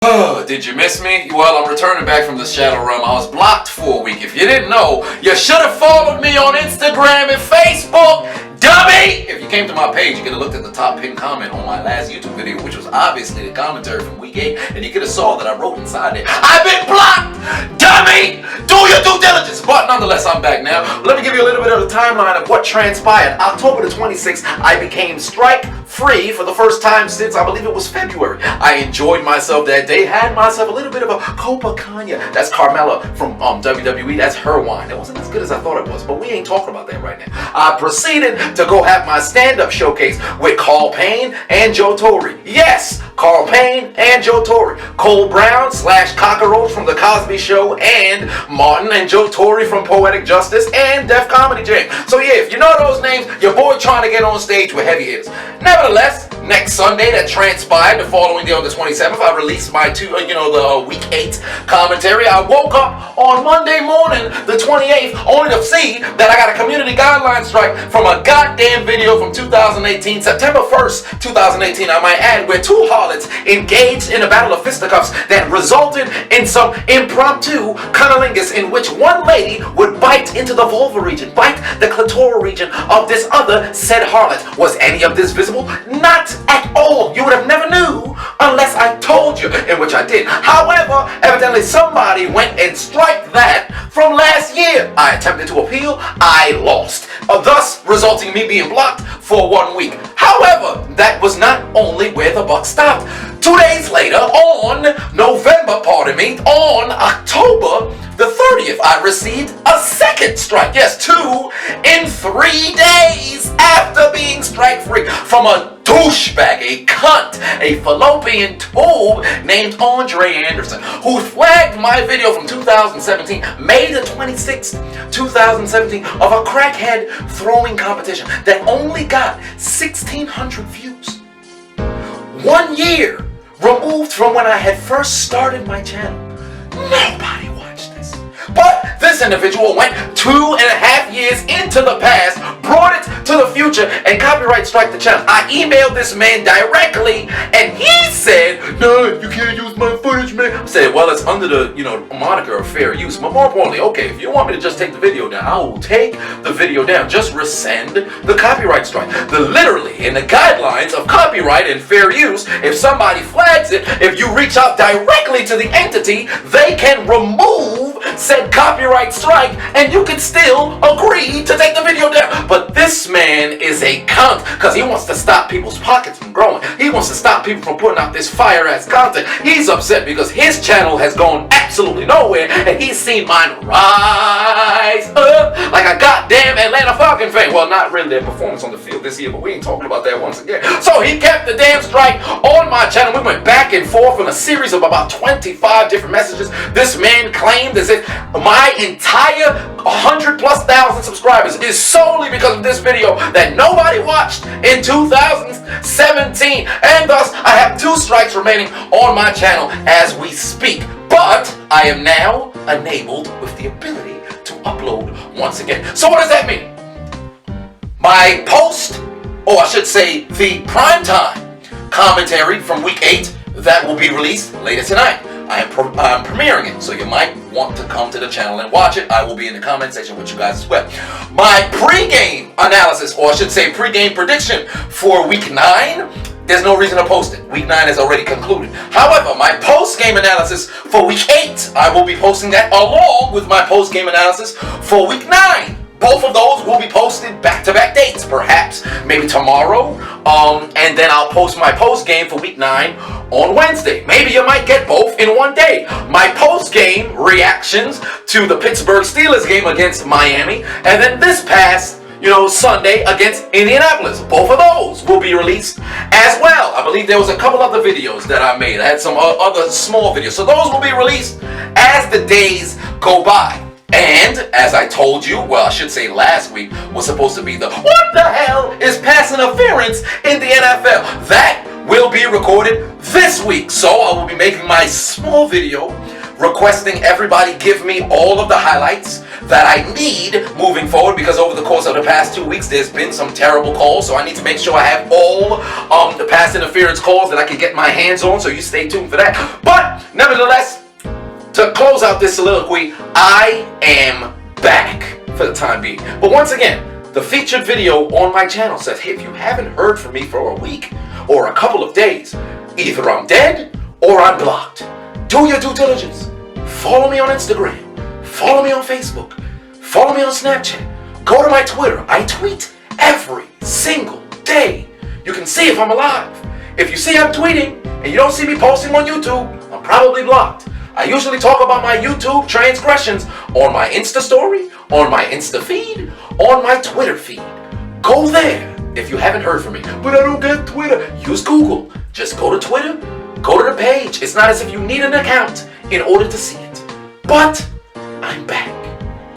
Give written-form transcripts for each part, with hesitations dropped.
Oh, did you miss me? Well, I'm returning back from the Shadow Realm. I was blocked for a week. If you didn't know, you should have followed me on Instagram and Facebook, dummy! If you came to my page, you could have looked at the top pinned comment on my last YouTube video, which was obviously the commentary from week 8, and you could have saw that I wrote inside it, I've been blocked! Dummy! Do your due diligence! But nonetheless, I'm back now. Let me give you a little bit of the timeline of what transpired. October the 26th, I became strike-free for the first time since, I believe it was February. I enjoyed myself that day, had myself a little bit of a Copacabana. That's Carmella from WWE. That's her wine. It wasn't as good as I thought it was, but we ain't talking about that right now. I proceeded to go have my stand-up showcase with Carl Payne and Joe Torre. Yes, Carl Payne and Joe Torre. Cole Brown / Cockroach from The Cosby Show, and Martin and Joe Torre from Poetic Justice and Def Comedy Jam. So yeah, if you know those names, your boy trying to get on stage with heavy hitters. Nevertheless, next Sunday that transpired, the following day on the 27th, I released my the week 8 commentary. I woke up on Monday morning, the 28th, only to see that I got a community guideline strike from a goddamn video from 2018, September 1st, 2018, I might add, where two harlots engaged in a battle of fisticuffs that resulted in some impromptu cunnilingus in which one lady would bite into the vulva region, bite the clitoral region of this other said harlot. Was any of this visible? Not at all. You would have never knew unless I told you, in which I did. However, evidently somebody went and striked that from last year. I attempted to appeal, I lost, thus resulting in me being blocked for 1 week. However, that was not only where the buck stopped. 2 days later, on October the 30th, I received a second strike. Yes, 2 in 3 days after being strike-free from a douchebag, a cunt, a fallopian tube named Andre Anderson, who flagged my video from 2017, May the 26th, 2017, of a crackhead throwing competition that only got 1,600 views. 1 year removed from when I had first started my channel. Nobody watched this. But this individual went 2.5 years into the past, brought it to the future, and copyright strike the channel. I emailed this man directly, and he said, "No, you can't use my footage, man." I said, "Well, it's under the, moniker of fair use. But more importantly, okay, if you want me to just take the video down, I will take the video down. Just rescind the copyright strike." Literally, in the guidelines of copyright and fair use, if somebody flags it, if you reach out directly to the entity, they can remove said copyright strike, and you can still agree to take the video down. But this man is a cunt, because he wants to stop people's pockets from growing. He wants to stop people from putting out this fire-ass content. He's upset because his channel has gone absolutely nowhere, and he's seen mine rise up like a goddamn Atlanta Falcon fan. Well, not really their performance on the field this year, but we ain't talking about that once again. So he kept the damn strike on my channel. We went back and forth in a series of about 25 different messages. This man claimed as if my entire 100,000+ subscribers is solely because of this video that nobody watched in 2017, and thus I have 2 strikes remaining on my channel as we speak. But I am now enabled with the ability to upload once again. So what does that mean? My post, or I should say the primetime commentary from week 8, that will be released later tonight. I'm premiering it, so you might want to come to the channel and watch it. I will be in the comment section with you guys as well. My pre-game analysis, or I should say pre-game prediction for week 9, there's no reason to post it. Week 9 has already concluded. However, my post-game analysis for week 8, I will be posting that along with my post-game analysis for week 9. Both of those will be posted back-to-back dates, perhaps maybe tomorrow, and then I'll post my post-game for week 9 on Wednesday. Maybe you might get both in one day. My post-game reactions to the Pittsburgh Steelers game against Miami, and then this past Sunday against Indianapolis. Both of those will be released as well. I believe there was a couple other videos that I made. I had some other small videos. So those will be released as the days go by. And as I told you, well, I should say last week was supposed to be the "What the hell is pass interference in the NFL?" That will be recorded this week. So I will be making my small video requesting everybody give me all of the highlights that I need moving forward, because over the course of the past 2 weeks there's been some terrible calls, so I need to make sure I have all the past interference calls that I can get my hands on, so you stay tuned for that. But nevertheless, to close out this soliloquy, I am back for the time being. But once again, the featured video on my channel says, hey, if you haven't heard from me for a week or a couple of days, either I'm dead or I'm blocked. Do your due diligence. Follow me on Instagram. Follow me on Facebook. Follow me on Snapchat. Go to my Twitter. I tweet every single day. You can see if I'm alive. If you see I'm tweeting and you don't see me posting on YouTube, I'm probably blocked. I usually talk about my YouTube transgressions on my Insta story, on my Insta feed, on my Twitter feed. Go there if you haven't heard from me. But I don't get Twitter. Use Google. Just go to Twitter, go to the page. It's not as if you need an account in order to see it. But I'm back,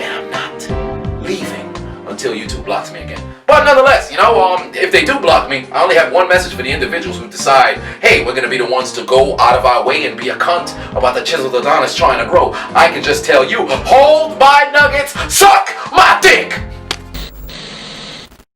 and I'm not leaving until YouTube blocks me again. But nonetheless, if they do block me, I only have one message for the individuals who decide, hey, we're going to be the ones to go out of our way and be a cunt about the Chiseled Adonis trying to grow. I can just tell you, hold my nuggets, suck my